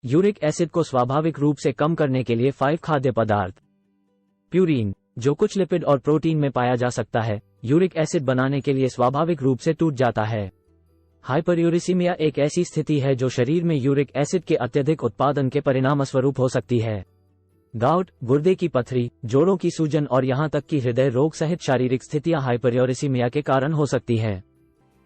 Uric acid को स्वाभाविक रूप से कम करने के लिए 5 खाद्य पदार्थ। प्यूरीन, जो कुछ लिपिड और प्रोटीन में पाया जा सकता है, यूरिक एसिड बनाने के लिए स्वाभाविक रूप से टूट जाता है। हाइपरयूरिसीमिया एक ऐसी स्थिति है जो शरीर में यूरिक एसिड के अत्यधिक उत्पादन के परिणामस्वरूप हो सकती है। गाउट, गुर्दे की पथरी, जोड़ों की सूजन और यहां तक कि हृदय रोग सहित शारीरिक स्थितियां हाइपरयूरिसीमिया के कारण हो सकती हैं।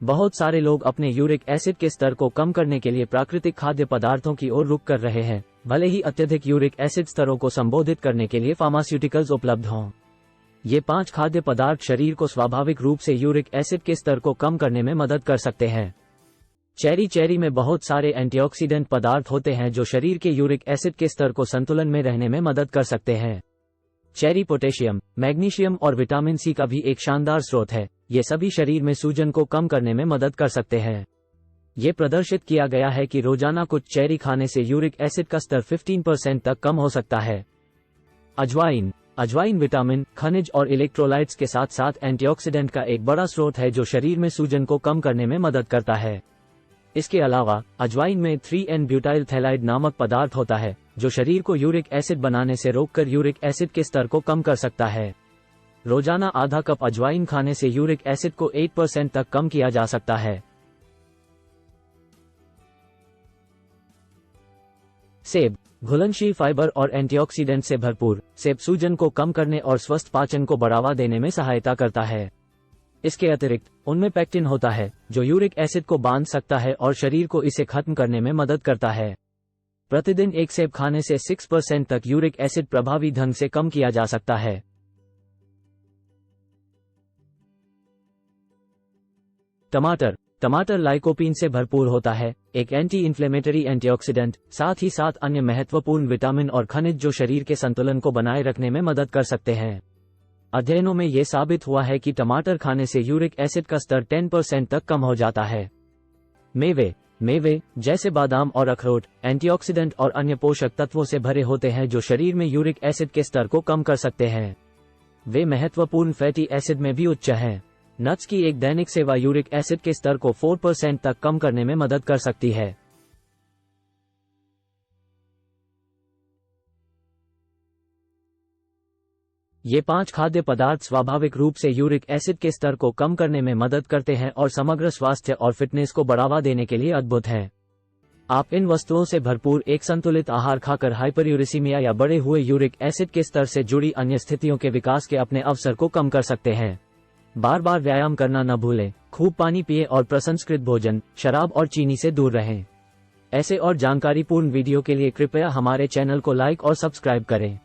बहुत सारे लोग अपने यूरिक एसिड के स्तर को कम करने के लिए प्राकृतिक खाद्य पदार्थों की ओर रुख कर रहे हैं, भले ही अत्यधिक यूरिक एसिड स्तरों को संबोधित करने के लिए फार्मास्यूटिकल्स उपलब्ध हों। ये 5 खाद्य पदार्थ शरीर को स्वाभाविक रूप से यूरिक एसिड के स्तर को कम करने में मदद कर सकते हैं। चेरी में बहुत सारे एंटीऑक्सीडेंट पदार्थ होते हैं जो शरीर के यूरिक एसिड के स्तर को संतुलन में रहने में मदद कर सकते हैं। चेरी पोटेशियम, मैग्नीशियम और विटामिन सी का भी एक शानदार स्रोत है। ये सभी शरीर में सूजन को कम करने में मदद कर सकते हैं। ये प्रदर्शित किया गया है कि रोजाना कुछ चेरी खाने से यूरिक एसिड का स्तर 15% तक कम हो सकता है। अजवाइन विटामिन, खनिज और इलेक्ट्रोलाइट्स के साथ साथ एंटीऑक्सीडेंट का एक बड़ा स्रोत है जो शरीर में सूजन को कम करने में मदद करता है। इसके अलावा अजवाइन में 3N-ब्यूटाइल थैलाइड नामक पदार्थ होता है जो शरीर को यूरिक एसिड बनाने से रोककर यूरिक एसिड के स्तर को कम कर सकता है। रोजाना आधा कप अजवाइन खाने से यूरिक एसिड को 8% तक कम किया जा सकता है। सेब, घुलनशील फाइबर और एंटीऑक्सीडेंट से भरपूर, सेब सूजन को कम करने और स्वस्थ पाचन को बढ़ावा देने में सहायता करता है। इसके अतिरिक्त उनमें पेक्टिन होता है जो यूरिक एसिड को बांध सकता है और शरीर को इसे खत्म करने में मदद करता है। प्रतिदिन एक सेब खाने से 6% तक यूरिक एसिड प्रभावी ढंग से कम किया जा सकता है। टमाटर लाइकोपीन से भरपूर होता है, एक एंटी इन्फ्लेमेटरी एंटीऑक्सीडेंट, साथ ही साथ अन्य महत्वपूर्ण विटामिन और खनिज जो शरीर के संतुलन को बनाए रखने में मदद कर सकते हैं। अध्ययनों में यह साबित हुआ है कि टमाटर खाने से यूरिक एसिड का स्तर 10% तक कम हो जाता है। मेवे जैसे बादाम और अखरोट एंटीऑक्सीडेंट और अन्य पोषक तत्वों से भरे होते हैं जो शरीर में यूरिक एसिड के स्तर को कम कर सकते हैं। वे महत्वपूर्ण फैटी एसिड में भी उच्च हैं। नट्स की एक दैनिक सेवा यूरिक एसिड के स्तर को 4% तक कम करने में मदद कर सकती है। ये 5 खाद्य पदार्थ स्वाभाविक रूप से यूरिक एसिड के स्तर को कम करने में मदद करते हैं और समग्र स्वास्थ्य और फिटनेस को बढ़ावा देने के लिए अद्भुत हैं। आप इन वस्तुओं से भरपूर एक संतुलित आहार खाकर हाइपरयूरिसीमिया या बढ़े हुए यूरिक एसिड के स्तर से जुड़ी अन्य स्थितियों के विकास के अपने अवसर को कम कर सकते हैं। बार बार व्यायाम करना न भूलें, खूब पानी पिएं और प्रसंस्कृत भोजन, शराब और चीनी से दूर रहें। ऐसे और जानकारीपूर्ण वीडियो के लिए कृपया हमारे चैनल को लाइक और सब्सक्राइब करें।